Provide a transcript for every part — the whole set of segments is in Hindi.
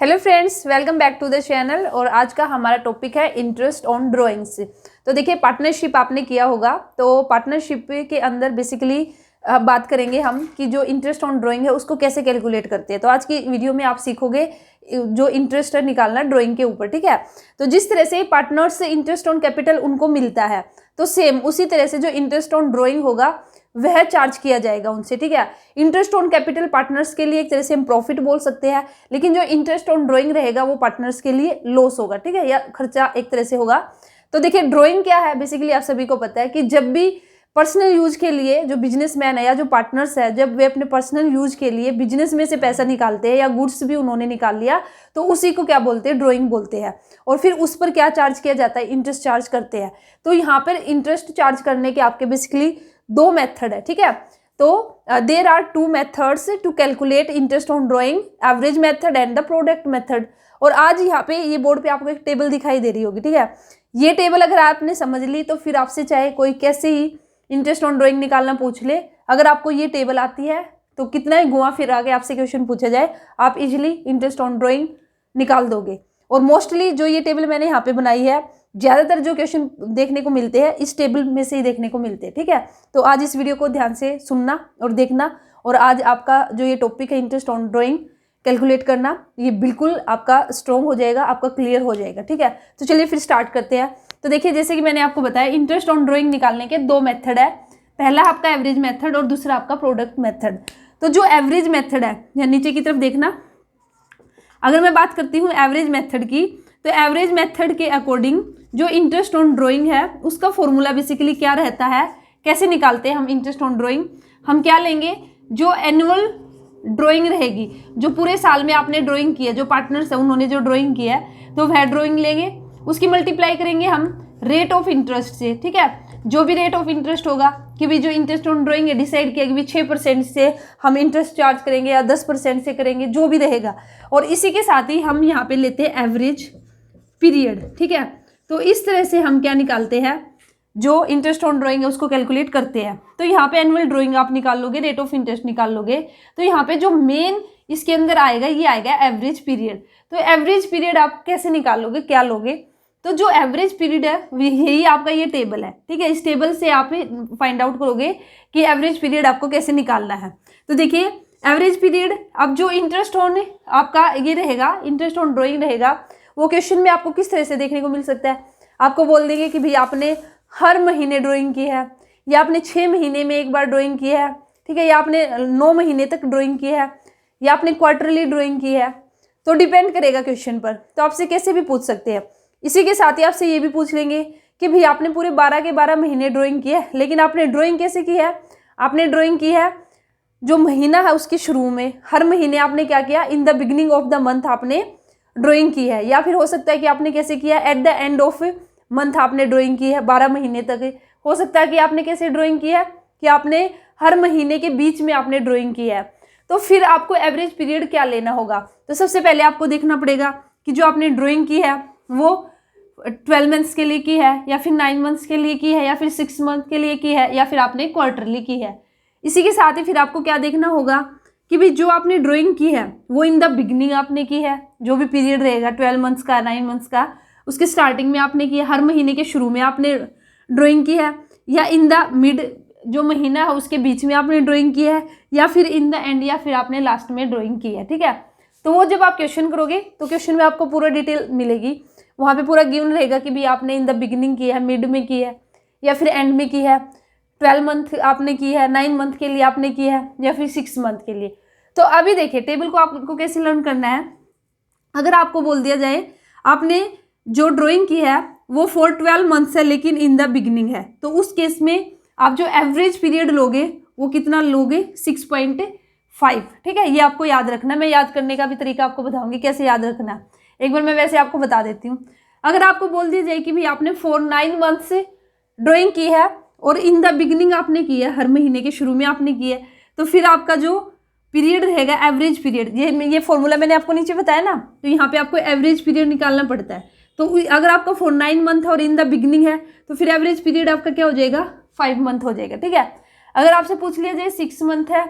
Hello friends, welcome back to the channel. और आज का हमारा टॉपिक है इंटरेस्ट ऑन ड्राइंग्स। तो देखिए, पार्टनरशिप आपने किया होगा, तो पार्टनरशिप के अंदर बेसिकली बात करेंगे हम कि जो इंटरेस्ट ऑन ड्राइंग है उसको कैसे कैलकुलेट करते हैं। तो आज की वीडियो में आप सीखोगे जो इंटरेस्ट है निकालना ड्राइंग के ऊपर, ठीक है। तो जिस तरह से पार्टनर्स से इंटरेस्ट ऑन कैपिटल उनको मिलता है, तो सेम उसी तरह से जो इंटरेस्ट ऑन ड्राइंग होगा वह चार्ज किया जाएगा उनसे, ठीक है। इंटरेस्ट ऑन कैपिटल पार्टनर्स के लिए एक तरह से हम प्रॉफिट बोल सकते हैं, लेकिन जो इंटरेस्ट ऑन ड्राइंग रहेगा वो पार्टनर्स के लिए लॉस होगा, ठीक है, या खर्चा एक तरह से होगा। तो देखिए, ड्राइंग क्या है, बेसिकली आप सभी को पता है कि जब भी पर्सनल यूज के लिए जो बिजनेसमैन है या जो पार्टनर्स है, जब वे अपने पर्सनल यूज के लिए बिजनेस में से पैसा निकालते हैं या गुड्स भी उन्होंने निकाल लिया, तो उसी को क्या बोलते हैं, ड्राइंग बोलते हैं। और फिर उस पर क्या चार्ज किया जाता है, इंटरेस्ट चार्ज करते हैं। तो यहाँ पर इंटरेस्ट चार्ज करने के आपके बेसिकली दो मेथड है, ठीक है। तो there are two methods to calculate interest on drawing, average method and the product method. और आज यहाँ पे ये बोर्ड पे आपको एक टेबल दिखाई दे रही होगी, ठीक है। ये टेबल अगर आपने समझ ली तो फिर आपसे चाहे कोई कैसे ही इंटरेस्ट ऑन ड्राइंग निकालना पूछ ले, अगर आपको ये टेबल आती है तो कितना ही घुमा फिरा के आपसे क्वेश्चन पूछा जाए, आप इजिली इंटरेस्ट ऑन ड्राइंग निकाल दोगे। और मोस्टली जो ये टेबल मैंने यहाँ पे बनाई है, ज़्यादातर जो क्वेश्चन देखने को मिलते हैं इस टेबल में से ही देखने को मिलते हैं, ठीक है। तो आज इस वीडियो को ध्यान से सुनना और देखना, और आज आपका जो ये टॉपिक है इंटरेस्ट ऑन ड्राइंग कैलकुलेट करना, ये बिल्कुल आपका स्ट्रॉन्ग हो जाएगा, आपका क्लियर हो जाएगा, ठीक है। तो चलिए फिर स्टार्ट करते हैं। तो देखिए, जैसे कि मैंने आपको बताया, इंटरेस्ट ऑन ड्राइंग निकालने के दो मेथड है। पहला आपका एवरेज मेथड और दूसरा आपका प्रोडक्ट मेथड। तो जो एवरेज मेथड है, या नीचे की तरफ देखना, अगर मैं बात करती हूँ एवरेज मेथड की, तो एवरेज मेथड के अकॉर्डिंग जो इंटरेस्ट ऑन ड्राइंग है उसका फॉर्मूला बेसिकली क्या रहता है, कैसे निकालते हैं हम इंटरेस्ट ऑन ड्राइंग। हम क्या लेंगे, जो एनुअल ड्राइंग रहेगी, जो पूरे साल में आपने ड्राइंग की है, जो पार्टनर्स है उन्होंने जो ड्राइंग की है, तो वह ड्राइंग लेंगे, उसकी मल्टीप्लाई करेंगे हम रेट ऑफ इंटरेस्ट से, ठीक है। जो भी रेट ऑफ इंटरेस्ट होगा कि भी जो इंटरेस्ट ऑन ड्राइंग है डिसाइड किया कि भी 6% से हम इंटरेस्ट चार्ज करेंगे या 10% से करेंगे, जो भी रहेगा। और इसी के साथ ही हम यहाँ पे लेते हैं एवरेज पीरियड, ठीक है। तो इस तरह से हम क्या निकालते हैं, जो इंटरेस्ट ऑन ड्राइंग है उसको कैलकुलेट करते हैं। तो यहाँ पे एनुअल ड्राइंग आप निकाल लोगे, रेट ऑफ इंटरेस्ट निकाल लोगे, तो यहाँ पे जो मेन इसके अंदर आएगा ये आएगा एवरेज पीरियड। तो एवरेज पीरियड आप कैसे निकालोगे, क्या लोगे, तो जो एवरेज पीरियड है यही आपका ये टेबल है, ठीक है। इस टेबल से आप फाइंड आउट करोगे कि एवरेज पीरियड आपको कैसे निकालना है। तो देखिए, एवरेज पीरियड, अब जो इंटरेस्ट ऑन आपका ये रहेगा, इंटरेस्ट ऑन ड्राइंग रहेगा, वो क्वेश्चन में आपको किस तरह से देखने को मिल सकता है। आपको बोल देंगे कि भाई आपने हर महीने ड्राइंग की है, या आपने 6 महीने में एक बार ड्राइंग की है, ठीक है, या आपने 9 महीने तक ड्राइंग की है, या आपने क्वार्टरली ड्राइंग की है। तो डिपेंड करेगा क्वेश्चन पर, तो आपसे कैसे भी पूछ सकते हैं। इसी के साथ ही आपसे ये भी पूछ लेंगे कि भाई आपने पूरे 12 के 12 महीने ड्राइंग की है, लेकिन आपने ड्राइंग कैसे की है, आपने ड्राइंग की है जो महीना है उसके शुरू में, हर महीने आपने क्या किया, in the beginning of the month आपने ड्राइंग की है। या फिर हो सकता है कि आपने कैसे किया, at the end of month आपने ड्राइंग की है, 12 महीने तक। हो सकता है कि आपने कैसे ड्राइंग की है कि आपने हर महीने के बीच में आपने ड्राइंग की है। तो फिर आपको एवरेज पीरियड क्या लेना होगा, तो सबसे पहले आपको देखना पड़ेगा कि जो आपने ड्राइंग की है वो 12 मंथ्स के लिए की है, या फिर 9 मंथ्स के लिए की है, या फिर 6 मंथ के लिए की है, या फिर आपने क्वार्टरली की है। इसी के साथ ही फिर आपको क्या देखना होगा कि भाई जो आपने ड्राइंग की है वो इन द बिगनिंग आपने की है, जो भी पीरियड रहेगा 12 मंथ्स का, 9 मंथ्स का, उसके स्टार्टिंग में आपने की है, हर महीने के शुरू में आपने ड्राइंग की है, या इन द मिड जो महीना है उसके बीच में आपने ड्राइंग की है, या फिर इन द एंड, या फिर आपने लास्ट में ड्राइंग की है, ठीक है। तो वो जब आप क्वेश्चन करोगे तो क्वेश्चन में आपको पूरा डिटेल मिलेगी, वहाँ पे पूरा गिवन रहेगा कि भी आपने इन द बिगिनिंग की है, मिड में की है, या फिर एंड में की है, 12 मंथ आपने की है, 9 मंथ के लिए आपने की है, या फिर 6 मंथ के लिए। तो अभी देखिए, टेबल को आपको कैसे लर्न करना है। अगर आपको बोल दिया जाए आपने जो ड्राइंग की है वो फॉर 12 मंथ्स है लेकिन इन द बिगिनिंग है, तो उस केस में आप जो एवरेज पीरियड लोगे वो कितना लोगे, 6.5, ठीक है। ये आपको याद रखना, मैं याद करने का भी तरीका आपको बताऊंगी कैसे याद रखना। एक बार मैं वैसे आपको बता देती हूँ। अगर आपको बोल दिया जाए कि भाई आपने फॉर 9 मंथ्स ड्राइंग की है और इन द बिगिनिंग आपने की है, हर महीने के शुरू में आपने की है, तो फिर आपका जो पीरियड रहेगा एवरेज पीरियड, ये फॉर्मूला मैंने आपको नीचे बताया ना, तो यहाँ पे आपको एवरेज पीरियड निकालना पड़ता है। तो अगर आपका फॉर 9 मंथ और इन द बिगिनिंग है तो फिर एवरेज पीरियड आपका क्या हो जाएगा, 5 मंथ हो जाएगा, ठीक है। अगर आपसे पूछ लिया जाए 6 मंथ है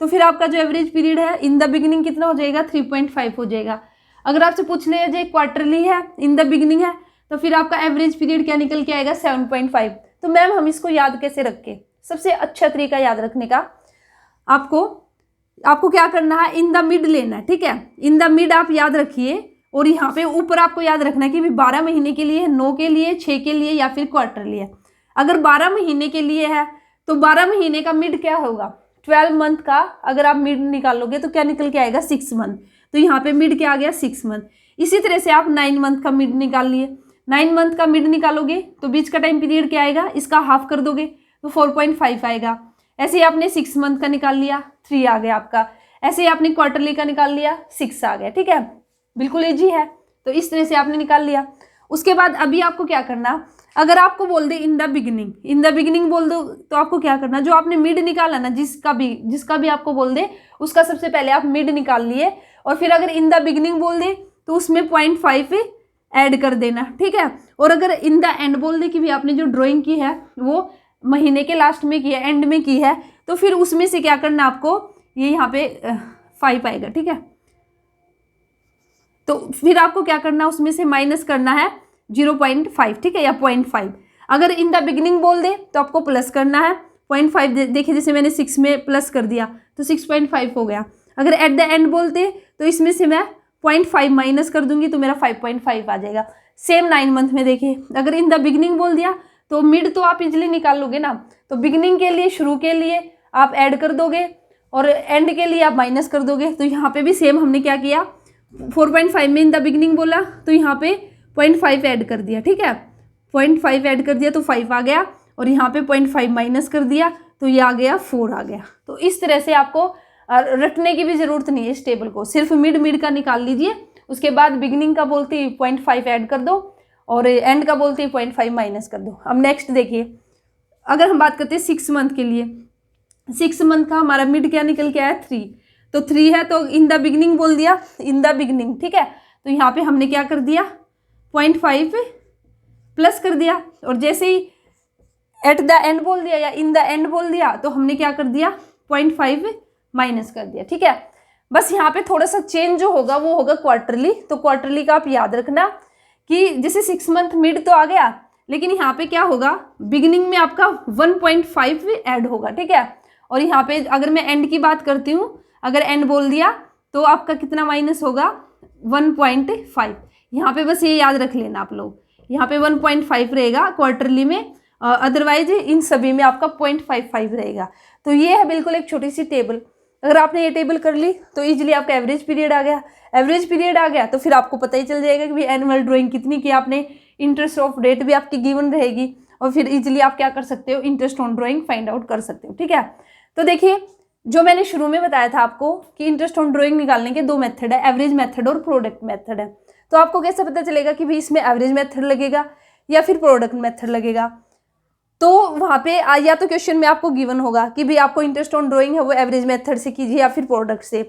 तो फिर आपका जो एवरेज पीरियड है इन द बिगिनिंग कितना हो जाएगा, 3.5 हो जाएगा। अगर आपसे पूछ ले जो क्वार्टरली है, इन द बिगिनिंग है, तो फिर आपका एवरेज पीरियड क्या निकल के आएगा 7.5। तो मैम हम इसको याद कैसे रखें? सबसे अच्छा तरीका याद रखने का, आपको क्या करना है, इन द मिड लेना है, ठीक है। इन द मिड आप याद रखिए, और यहाँ पे ऊपर आपको याद रखना है कि 12 महीने के लिए है, 9 के लिए, 6 के लिए या फिर क्वार्टरली है। अगर 12 महीने के लिए है तो 12 महीने का मिड क्या होगा, 12 मंथ का अगर आप मिड निकालोगे तो क्या निकल के आएगा 6 मंथ। तो यहाँ पे मिड क्या आ गया 6 मंथ। इसी तरह से आप 9 मंथ का मिड निकाल लिए, 9 मंथ का मिड निकालोगे तो बीच का टाइम पीरियड क्या आएगा, इसका हाफ कर दोगे तो 4.5 आएगा। ऐसे ही आपने 6 मंथ का निकाल लिया, 3 आ गया आपका। ऐसे ही आपने क्वार्टरली का निकाल लिया, 6 आ गया, ठीक है। बिल्कुल इजी है। तो इस तरह से आपने निकाल लिया। उसके बाद अभी आपको क्या करना, अगर आपको बोल दे इन द बिगिनिंग बोल दो, तो आपको क्या करना, जो आपने मिड निकाला ना, जिसका भी आपको बोल दे उसका सबसे पहले आप मिड निकाल लिए, और फिर अगर इन द बिगिनिंग बोल दे तो उसमें 0.5 ऐड कर देना, ठीक है। और अगर इन द एंड बोल दे कि भी आपने जो ड्राइंग की है वो महीने के लास्ट में की है, एंड में की है, तो फिर उसमें से क्या करना आपको, ये यहाँ पे 5 आएगा, ठीक है। तो फिर आपको क्या करना, उसमें से माइनस करना है 0.5, ठीक है, या 0.5। अगर इन द बिगिनिंग बोल दे तो आपको प्लस करना है 0.5। देखिए जैसे मैंने 6 में प्लस कर दिया तो 6.5 हो गया। अगर एट द एंड बोलते तो इसमें से मैं 0.5 माइनस कर दूंगी तो मेरा 5.5 आ जाएगा। सेम 9 मंथ में देखिए, अगर इन द बिगिनिंग बोल दिया तो मिड तो आप इजिली निकाल लोगे ना, तो बिगिनिंग के लिए, शुरू के लिए आप ऐड कर दोगे और एंड के लिए आप माइनस कर दोगे। तो यहाँ पे भी सेम हमने क्या किया, 4.5 में इन द बिगिनिंग बोला तो यहाँ पे 0.5 ऐड कर दिया, ठीक है। 0.5 ऐड कर दिया तो 5 आ गया, और यहाँ पे 0.5 माइनस कर दिया तो ये आ गया 4 आ गया। तो इस तरह से आपको रटने की भी ज़रूरत नहीं है इस टेबल को, सिर्फ मिड का निकाल लीजिए। उसके बाद बिगिनिंग का बोलते ही 0.5 ऐड कर दो और एंड का बोलते ही 0.5 माइनस कर दो। अब नेक्स्ट देखिए, अगर हम बात करते हैं 6 मंथ के लिए, 6 मंथ का हमारा मिड क्या निकल के आया 3, तो 3 है तो इन द बिगिनिंग बोल दिया, इन द बिगिनिंग, ठीक है। तो यहाँ पे हमने क्या कर दिया 0.5 प्लस कर दिया, और जैसे ही एट द एंड बोल दिया या इन द एंड बोल दिया तो हमने क्या कर दिया 0.5 माइनस कर दिया, ठीक है। बस यहाँ पे थोड़ा सा चेंज जो होगा वो होगा क्वार्टरली। तो क्वार्टरली का आप याद रखना कि जैसे 6 मंथ मिड तो आ गया, लेकिन यहाँ पे क्या होगा, बिगिनिंग में आपका 1.5 ऐड होगा, ठीक है। और यहाँ पे अगर मैं एंड की बात करती हूँ, अगर एंड बोल दिया तो आपका कितना माइनस होगा 1.5। यहाँ पे बस ये याद रख लेना आप लोग, यहाँ पे 1.5 रहेगा क्वार्टरली में, अदरवाइज इन सभी में आपका 0.55 रहेगा। तो ये है बिल्कुल एक छोटी सी टेबल। अगर आपने ये टेबल कर ली तो इजीली आपका एवरेज पीरियड आ गया। एवरेज पीरियड आ गया तो फिर आपको पता ही चल जाएगा कि भाई एनुअल ड्राइंग कितनी की आपने, इंटरेस्ट ऑफ रेट भी आपकी गिवन रहेगी, और फिर इजीली आप क्या कर सकते हो, interest on drawing find out कर सकते हो, ठीक है। तो देखिए जो मैंने शुरू में बताया था आपको कि इंटरेस्ट ऑन ड्राइंग निकालने के 2 मेथड है, एवरेज मेथड और प्रोडक्ट मेथड है। तो आपको कैसे पता चलेगा कि भाई इसमें एवरेज मेथड लगेगा या फिर प्रोडक्ट मेथड लगेगा, तो वहाँ पे या तो क्वेश्चन में आपको गिवन होगा कि भाई आपको इंटरेस्ट ऑन ड्राइंग है वो एवरेज मेथड से कीजिए या फिर प्रोडक्ट से।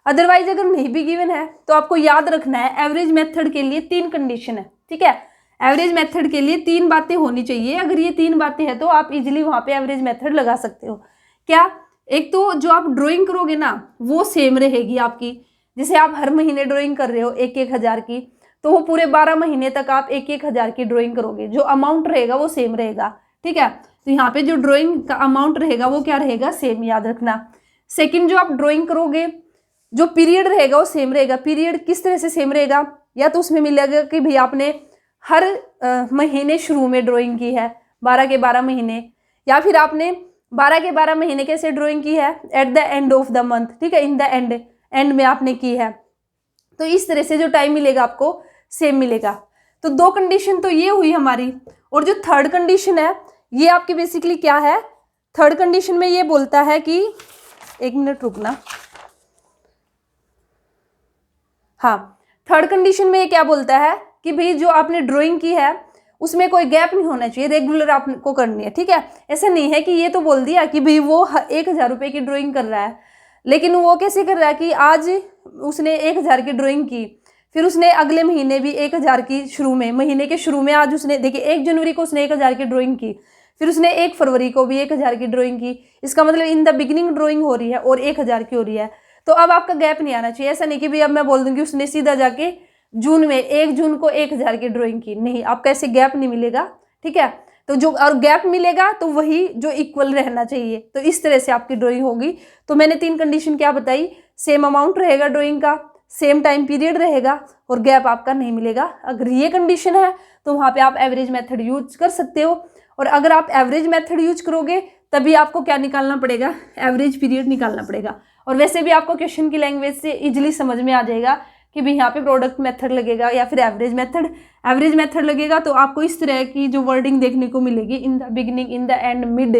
अदरवाइज अगर नहीं भी गिवन है तो आपको याद रखना है एवरेज मेथड के लिए 3 कंडीशन है, ठीक है। एवरेज मेथड के लिए 3 बातें होनी चाहिए। अगर ये 3 बातें हैं तो आप इजीली वहाँ पे एवरेज मेथड लगा सकते हो। क्या, एक तो जो आप ड्राइंग करोगे ना वो सेम रहेगी आपकी, जैसे आप हर महीने ड्राइंग कर रहे हो 1-1 हज़ार की, तो वो पूरे 12 महीने तक आप 1-1 हज़ार की ड्राइंग करोगे, जो अमाउंट रहेगा वो सेम रहेगा, ठीक है। तो यहाँ पे जो ड्राइंग का अमाउंट रहेगा वो क्या रहेगा, सेम, याद रखना। सेकंड, जो आप ड्राइंग करोगे जो पीरियड रहेगा वो सेम रहेगा। पीरियड किस तरह से सेम रहेगा, या तो उसमें मिलेगा कि भाई आपने हर महीने शुरू में ड्राइंग की है 12 के 12 महीने, या फिर आपने 12 के 12 महीने कैसे ड्राइंग की है, at the end of the month, ठीक है, इन द एंड में आपने की है। तो इस तरह से जो टाइम मिलेगा आपको सेम मिलेगा। तो 2 कंडीशन तो ये हुई हमारी, और जो थर्ड कंडीशन है ये आपकी बेसिकली क्या है, थर्ड कंडीशन में ये बोलता है कि, 1 मिनट रुकना, हाँ, थर्ड कंडीशन में ये क्या बोलता है कि भाई जो आपने ड्राइंग की है उसमें कोई गैप नहीं होना चाहिए, रेगुलर आपको करनी है, ठीक है। ऐसा नहीं है कि ये तो बोल दिया कि भाई वो 1,000 रुपये की ड्राइंग कर रहा है, लेकिन वो कैसे कर रहा है कि आज उसने 1,000 की ड्राइंग की, फिर उसने अगले महीने भी 1,000 की, शुरू में महीने के शुरू में आज उसने, देखिए 1 जनवरी को उसने 1,000 की ड्राइंग की, फिर उसने 1 फरवरी को भी 1,000 की ड्राइंग की। इसका मतलब इन द बिगिनिंग ड्राइंग हो रही है और 1,000 की हो रही है। तो अब आपका गैप नहीं आना चाहिए। ऐसा नहीं कि भाई अब मैं बोल दूंगी उसने सीधा जाके जून में 1 जून को 1000 की ड्राइंग की, नहीं, आपका ऐसे गैप नहीं मिलेगा, ठीक है। तो जो और गैप मिलेगा तो वही जो इक्वल रहना चाहिए, तो इस तरह से आपकी ड्राइंग होगी। तो मैंने 3 कंडीशन क्या बताई, सेम अमाउंट रहेगा ड्राइंग का, सेम टाइम पीरियड रहेगा और गैप आपका नहीं मिलेगा। अगर ये कंडीशन है तो वहाँ पे आप एवरेज मेथड यूज कर सकते हो। और अगर आप एवरेज मेथड यूज करोगे तभी आपको क्या निकालना पड़ेगा, एवरेज पीरियड निकालना पड़ेगा। और वैसे भी आपको क्वेश्चन की लैंग्वेज से इजिली समझ में आ जाएगा कि भाई यहाँ पे प्रोडक्ट मेथड लगेगा या फिर एवरेज मेथड लगेगा। तो आपको इस तरह की जो वर्डिंग देखने को मिलेगी, in the beginning, in the end, mid,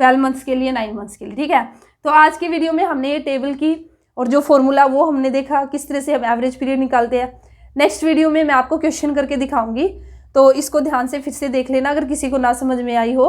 12 months के लिए, 9 मंथ्स के लिए, ठीक है। तो आज की वीडियो में हमने ये टेबल की और जो फॉर्मूला वो हमने देखा किस तरह से हम एवरेज पीरियड निकालते हैं। नेक्स्ट वीडियो में मैं आपको क्वेश्चन करके दिखाऊंगी, तो इसको ध्यान से फिर से देख लेना। अगर किसी को ना समझ में आई हो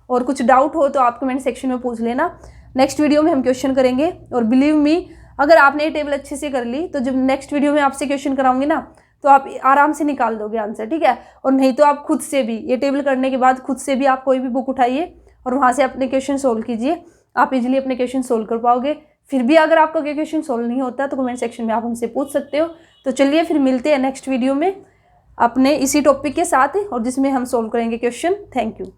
और कुछ डाउट हो तो आप कमेंट सेक्शन में पूछ लेना। नेक्स्ट वीडियो में हम क्वेश्चन करेंगे और बिलीव मी, अगर आपने ये टेबल अच्छे से कर ली तो जब नेक्स्ट वीडियो में आपसे क्वेश्चन कराऊंगी ना तो आप आराम से निकाल दोगे आंसर, ठीक है। और नहीं तो आप खुद से भी ये टेबल करने के बाद खुद से भी आप कोई भी बुक उठाइए और वहाँ से अपने क्वेश्चन सोल्व कीजिए, आप इजीली अपने क्वेश्चन सोल्व कर पाओगे। फिर भी अगर आपका क्वेश्चन सोल्व नहीं होता तो कमेंट सेक्शन में आप हमसे पूछ सकते हो। तो चलिए फिर मिलते हैं नेक्स्ट वीडियो में अपने इसी टॉपिक के साथ और जिसमें हम सोल्व करेंगे क्वेश्चन। Thank you.